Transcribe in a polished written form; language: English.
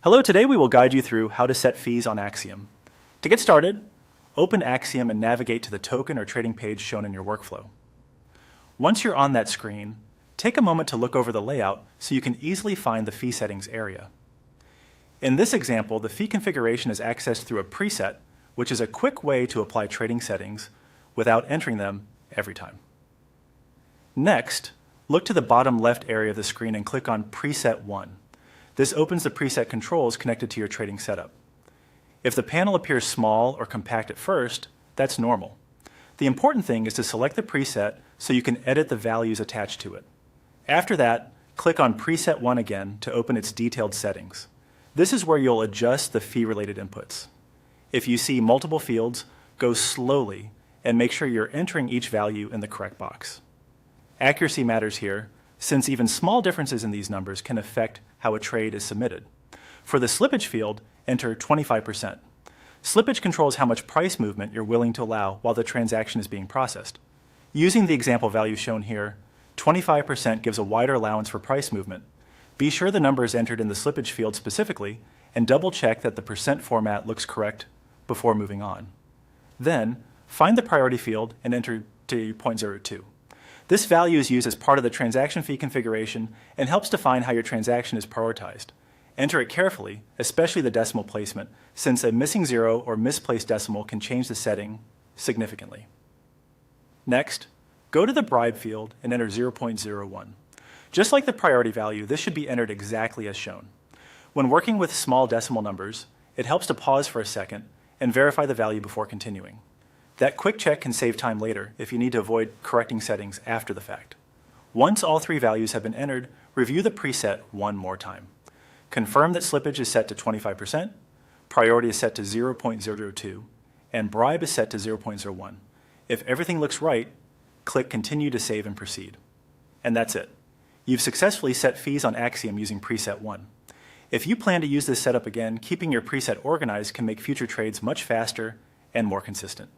Hello, today we will guide you through how to set fees on Axiom. To get started, open Axiom and navigate to the token or trading page shown in your workflow. Once you're on that screen, take a moment to look over the layout so you can easily find the fee settings area. In this example, the fee configuration is accessed through a preset, which is a quick way to apply trading settings without entering them every time. Next, look to the bottom left area of the screen and click on Preset 1. This opens the preset controls connected to your trading setup. If the panel appears small or compact at first, that's normal. The important thing is to select the preset so you can edit the values attached to it. After that, click on Preset 1 again to open its detailed settings. This is where you'll adjust the fee-related inputs. If you see multiple fields, go slowly and make sure you're entering each value in the correct box. Accuracy matters here, since even small differences in these numbers can affect how a trade is submitted. For the slippage field, enter 25%. Slippage controls how much price movement you're willing to allow while the transaction is being processed. Using the example value shown here, 25% gives a wider allowance for price movement. Be sure the number is entered in the slippage field specifically and double check that the percent format looks correct before moving on. Then, find the priority field and enter to 0.02. This value is used as part of the transaction fee configuration and helps define how your transaction is prioritized. Enter it carefully, especially the decimal placement, since a missing zero or misplaced decimal can change the setting significantly. Next, go to the bribe field and enter 0.01. Just like the priority value, this should be entered exactly as shown. When working with small decimal numbers, it helps to pause for a second and verify the value before continuing. That quick check can save time later if you need to avoid correcting settings after the fact. Once all three values have been entered, review the preset one more time. Confirm that slippage is set to 25%, priority is set to 0.02, and bribe is set to 0.01. If everything looks right, click Continue to save and proceed. And that's it. You've successfully set fees on Axiom using preset 1. If you plan to use this setup again, keeping your preset organized can make future trades much faster and more consistent.